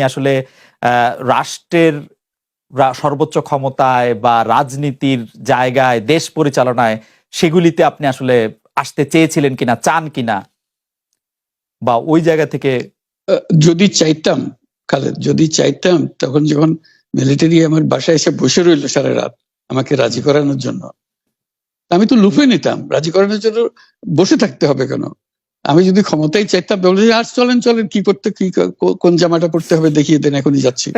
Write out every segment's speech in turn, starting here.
আসলে রাষ্ট্রের সর্বোচ্চ ক্ষমতায় বা রাজনীতির জায়গায় দেশ পরিচালনায় সেগুলিতে আপনি আসলে আসতে চেয়েছিলেন কিনা, চান কিনা, বা ওই জায়গা থেকে? যদি চাইতাম খালেদ, যদি চাইতাম, তখন যখন মিলিটারি আমার বাসায় এসে বসে রইল সারা রাত আমাকে রাজি করানোর জন্য, আমি তো লুফে নিতাম। রাজি করানোর জন্য বসে থাকতে হবে কেন? আমি যদি ক্ষমতাই চাইতাম, বলে আর চলেন চলেন, কি করতে, কি কোন জামাটা পড়তে হবে দেখিয়ে দেন, এখনই যাচ্ছি।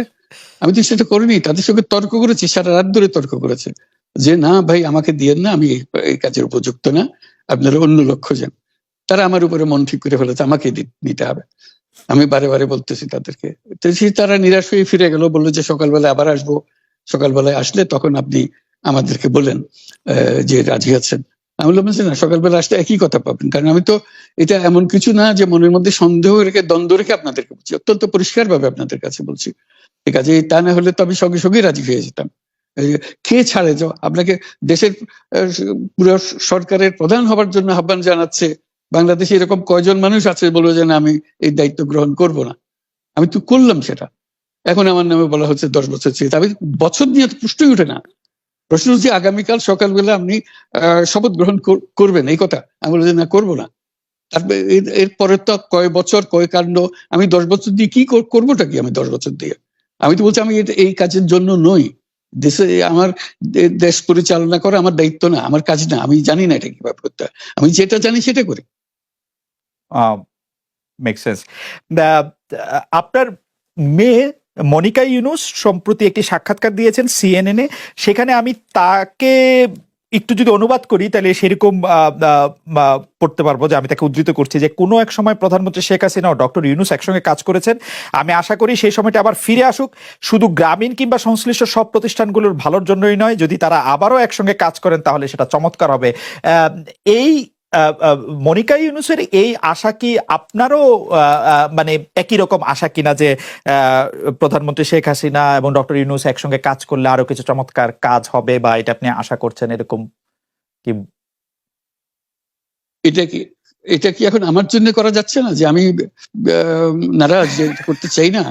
আমি তো সেটা করিনি, তাদের সঙ্গে তর্ক করেছি, সারা রাত ধরে তর্ক করেছে যে না ভাই আমাকে দিয়েন না, আমি এই কাজের উপযুক্ত না, আপনারা অন্য লক্ষ্য যান। তারা আমার উপরে মন ঠিক করে ফেলেছে আমাকে নিতে হবে। আমি বারে বারে বলতেছি তাদেরকে, তারা নিরাশ হয়ে ফিরে গেল, বললো যে সকালবেলায় আবার আসবো, সকালবেলায় আসলে তখন আপনি আমাদেরকে বলেন যে রাজি আছেন। আমি বললাম না, সকালবেলা আসলে একই কথা পাবেন, কারণ আমি তো এটা এমন কিছু না যে মনের মধ্যে সন্দেহ রেখে, দ্বন্দ্ব রেখে আপনাদেরকে বলছি, অত্যন্ত পরিষ্কার ভাবে আপনাদের কাছে বলছি। ঠিক আছে, তা না হলে তো আমি সঙ্গে সঙ্গে রাজি হয়ে যেতাম। কে ছাড়ে যে আপনাকে দেশের পুরো সরকারের প্রধান হবার জন্য আহ্বান জানাচ্ছে, বাংলাদেশে এরকম কয়জন মানুষ আছে বলবো যে না আমি এই দায়িত্ব গ্রহণ করব না? আমি তো করলাম সেটা। এখন আমার নামে বলা হচ্ছে 10 বছর চেয়ে, আমি বছর নিয়ে তো প্রশ্নই উঠে না। প্রশ্ন হচ্ছে আগামীকাল সকালবেলা আপনি শপথ গ্রহণ করবেন, এই কথা। আমি বলছি না, করবো না। তারপরে এরপরে তো কয় বছর, কয় কাণ্ড। আমি 10 বছর দিয়ে কি করবোটা কি? আমি 10 বছর দিয়ে, আমি তো বলছি আমি এই কাজের জন্য নই। দেশে আমার দেশ পরিচালনা করা আমার দায়িত্ব না, আমার কাজ না। আমি জানি না এটা কিভাবে করতে হয়, আমি যেটা জানি সেটা করি। Make sense. আপনার মেয়ে মনিকা ইউনুস সম্প্রতি একটি সাক্ষাৎকার দিয়েছেন সিএনএন-এ। সেখানে আমি তাকে একটু যদি অনুবাদ করি তাহলে সেরকম পড়তে পারবো, যে আমি তাকে উদ্ধৃত করছি যে কোনো এক সময় প্রধানমন্ত্রী শেখ হাসিনা ও ডক্টর ইউনুস একসঙ্গে কাজ করেছেন। আমি আশা করি সেই সময়টা আবার ফিরে আসুক, শুধু গ্রামীণ কিংবা সংশ্লিষ্ট সব প্রতিষ্ঠানগুলোর ভালোর জন্যই নয়। যদি তারা আবারও একসঙ্গে কাজ করেন তাহলে সেটা চমৎকার হবে। এই মনিকা ইউনুসের এই আশা কি আপনারও মানে একই রকম আশা কিনা, যে প্রধানমন্ত্রী শেখ হাসিনা এবং ডক্টর ইউনুস একসঙ্গে কাজ করলে আরো কিছু চমৎকার কাজ হবে, বা এটা আপনি আশা করছেন এরকম কি? এটা কি এখন আমার জন্য করা যাচ্ছে না যে আমি নারাজ, যে করতে চাই না?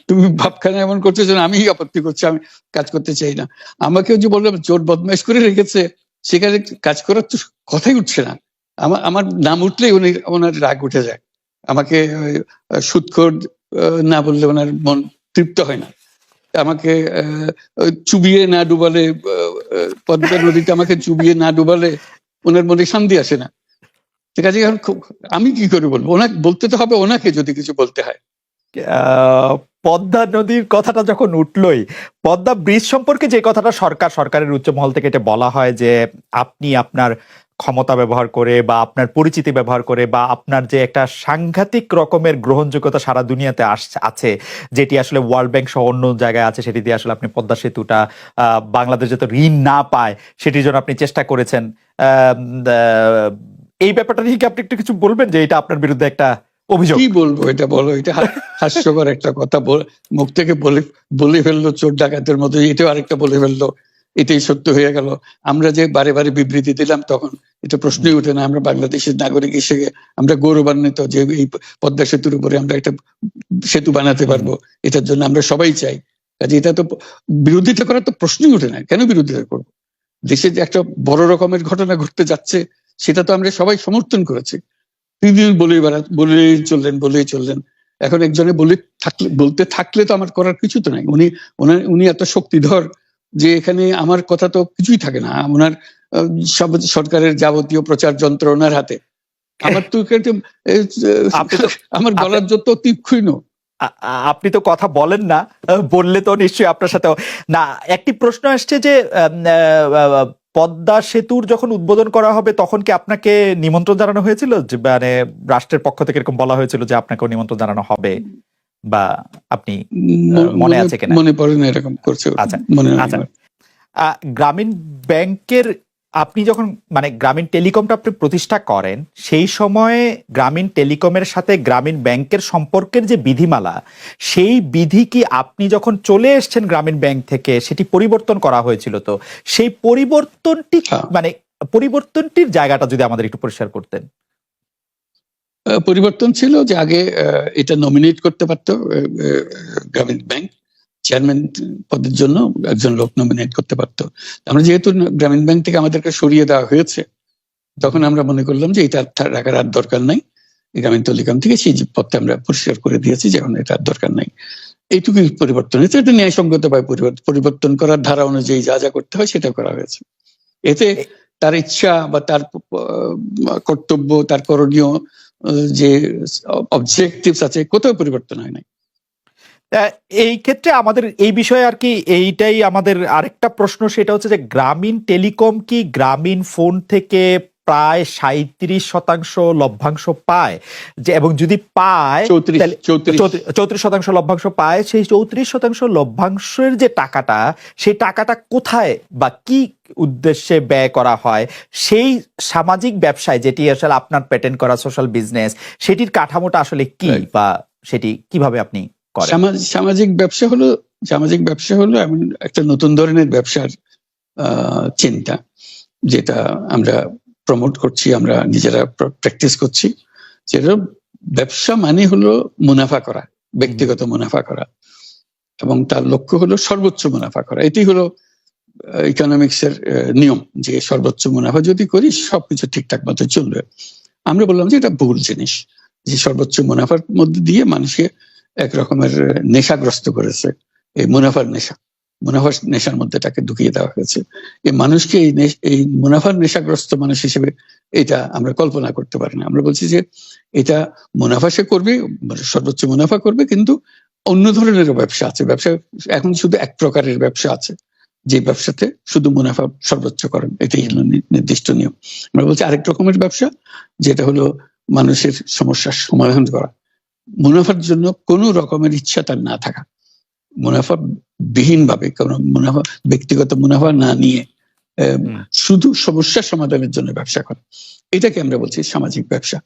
তুমি ভাবখানা এমন করছো যেন আমি আপত্তি করছি, আমি কাজ করতে চাই না। আমাকেও যে বললাম চোর বদমাইশ করে রেখেছে, সেখানে কাজ করার তো কথাই উঠছে না। আমার নাম উঠলেই ওনার রাগ উঠে যায়। আমাকে সুদখোর না বললে ওনার মন তৃপ্ত হয় না। আমাকে চুবিয়ে না ডুবালে, পদ্মা নদীতে আমাকে চুবিয়ে না ডুবালে ওনার মনে শান্তি আসে না। ঠিক আছে, আমি কি করে বলবো? ওনাকে বলতে তো হবে, ওনাকে যদি কিছু বলতে হয়। পদ্মা নদীর কথাটা যখন উঠলই, পদ্মা ব্রিজ সম্পর্কে যে কথাটা সরকারের উচ্চ মহল থেকে এটা বলা হয় যে আপনি আপনার ক্ষমতা ব্যবহার করে বা আপনার পরিচিতি ব্যবহার করে বা আপনার যে একটা সাংঘাতিক রকমের গ্রহণযোগ্যতা সারা দুনিয়াতে আছে, যেটি আসলে ওয়ার্ল্ড ব্যাংক সহ অন্য জায়গায় আছে, সেটি দিয়ে আসলে আপনি পদ্মা সেতুটা বাংলাদেশ যাতে ঋণ না পায় সেটির জন্য আপনি চেষ্টা করেছেন। এই ব্যাপারটা নিয়ে কি আপনি একটু কিছু বলবেন, যে এটা আপনার বিরুদ্ধে একটা অভিযোগ? কি বলবো, এটা বলো, এটা হাস্যকর একটা কথা মুখ থেকে বলে ফেললো চোর ডাকাতের মতো, এটাও আরেকটা বলে ফেললো, এটাই সত্য হয়ে গেল। আমরা যে বারে বারে বিবৃতি দিলাম তখন এটা প্রশ্নই উঠে না। আমরা বাংলাদেশের নাগরিক হিসেবে আমরা গৌরবান্বিত যে এই পদ্মা সেতুর উপরে আমরা একটা সেতু বানাতে পারবো, এটার জন্য আমরা সবাই চাই। কাজে এটা তো বিরোধিতা করার তো প্রশ্নই উঠে না। কেন বিরোধিতা করবো? দেশে যে একটা বড় রকমের ঘটনা ঘটতে যাচ্ছে সেটা তো আমরা সবাই সমর্থন করেছি। বলেই চললেন। এখন একজনে বলতে থাকলে তো আমার করার কিছু তো নাই। উনি এত শক্তিধর যে এখানে আমার কথা তো কিছুই থাকে না। ওনার সব সরকারের যাবতীয় প্রচার যন্ত্র ওনার হাতে। আমার তো আমার গলার যত তীক্ষ্ণ। আপনি তো কথা বলেন না, বললে তো নিশ্চয়ই আপনার সাথে না। একটি প্রশ্ন আসছে যে পদ্মা সেতুর যখন উদ্বোধন করা হবে তখন কি আপনাকে নিমন্ত্রণ জানানো হয়েছিল, যে মানে রাষ্ট্রের পক্ষ থেকে এরকম বলা হয়েছিল যে আপনাকেও নিমন্ত্রণ জানানো হবে, বা আপনি মনে আছে কিনা? মনে পড়ে না, এরকম করছে। আচ্ছা, গ্রামীণ ব্যাংকের আপনি যখন মানে গ্রামীণ টেলিকমটা আপনি প্রতিষ্ঠা করেন, সেই সময়ে গ্রামীণ টেলিকমের সাথে গ্রামীণ ব্যাংকের সম্পর্কের যে বিধিমালা, সেই বিধি কি আপনি যখন চলে এসেছেন গ্রামীণ ব্যাংক থেকে সেটি পরিবর্তন করা হয়েছিল? তো সেই পরিবর্তনটি মানে পরিবর্তনটির জায়গাটা যদি আমাদের একটু পরিষ্কার করতেন। পরিবর্তন ছিল যে আগে এটা নমিনেট করতে পারতো গ্রামীণ ব্যাংক, চেয়ারম্যান পদের জন্য একজন লোক নমিনেট করতে পারতো। আমরা যেহেতু গ্রামীণ ব্যাংক থেকে আমাদেরকে সরিয়ে দেওয়া হয়েছে, তখন আমরা মনে করলাম যে এটা রাখার আর দরকার নাই, গ্রামীণ টেলিকম থেকে সেই পদটা আমরা পরিষ্কার করে দিয়েছি, যেমন এটা আর দরকার নাই। এইটুকুই পরিবর্তন হয়েছে, এটা ন্যায়সঙ্গতভাবে পরিবর্তন করার ধারা অনুযায়ী যা যা করতে হয় সেটা করা হয়েছে। এতে তার ইচ্ছা বা তার কর্তব্য, তার করণীয় যে অবজেক্টিভস আছে, কোথাও পরিবর্তন হয় নাই। এই ক্ষেত্রে আমাদের এই বিষয়ে আর কি এইটাই আমাদের আরেকটা প্রশ্ন, সেটা হচ্ছে যে গ্রামীণ টেলিকম কি গ্রামীণ ফোন থেকে প্রায় 37% লভ্যাংশ পায়, যে এবং যদি পায় 34% লভ্যাংশ পায়, সেই 34% লভ্যাংশের যে টাকাটা, সেই টাকাটা কোথায় বা কি উদ্দেশ্যে ব্যয় করা হয়? সেই সামাজিক ব্যবসায়, যেটি আসলে আপনার প্যাটেন্ট করা সোশ্যাল বিজনেস, সেটির কাঠামোটা আসলে কি, বা সেটি কিভাবে আপনি করেন? সামাজিক ব্যবসা হলো এমন একটা নতুন ধরনের ব্যবসার চিন্তা, যেটা আমরা প্রমোট করছি, আমরা নিজেরা প্র্যাকটিস করছি। যেটা ব্যবসা মানে হলো মুনাফা করা, ব্যক্তিগত মুনাফা করা, এবং তার লক্ষ্য হলো সর্বোচ্চ মুনাফা করা। এটি হলো ইকোনমিক্স এর নিয়ম, যে সর্বোচ্চ মুনাফা যদি করি সবকিছু ঠিকঠাক মতো চলবে। আমরা বললাম যে এটা ভুল জিনিস, যে সর্বোচ্চ মুনাফার মধ্যে দিয়ে মানুষকে এক রকমের নেশাগ্রস্ত করেছে, এই মুনাফার নেশার মধ্যে তাকে ঢুকিয়ে দেওয়া হয়েছে। এই মানুষকে এই মুনাফার নেশাগ্রস্ত মানুষ হিসেবে এটা আমরা কল্পনা করতে পারি না। আমরা বলছি যে এটা মুনাফা সে করবে, সর্বোচ্চ মুনাফা করবে, কিন্তু অন্য ধরনের ব্যবসা আছে। ব্যবসা এখন শুধু এক প্রকারের ব্যবসা আছে, যে ব্যবসাতে শুধু মুনাফা সর্বোচ্চকরণ, এটাই হলো নির্দিষ্ট নিয়ম। আমরা বলছি আরেক রকমের ব্যবসা, যেটা হলো মানুষের সমস্যার সমাধান করা, মুনাফার জন্য কোনো রকমের ইচ্ছা তার না থাকা, মুনাফা বিহীন ভাবে, কোনো মুনাফা, ব্যক্তিগত মুনাফা না নিয়ে শুধু সমস্যার সমাধানের জন্য ব্যবসা করা, এটাকে আমরা বলছি সামাজিক ব্যবসা।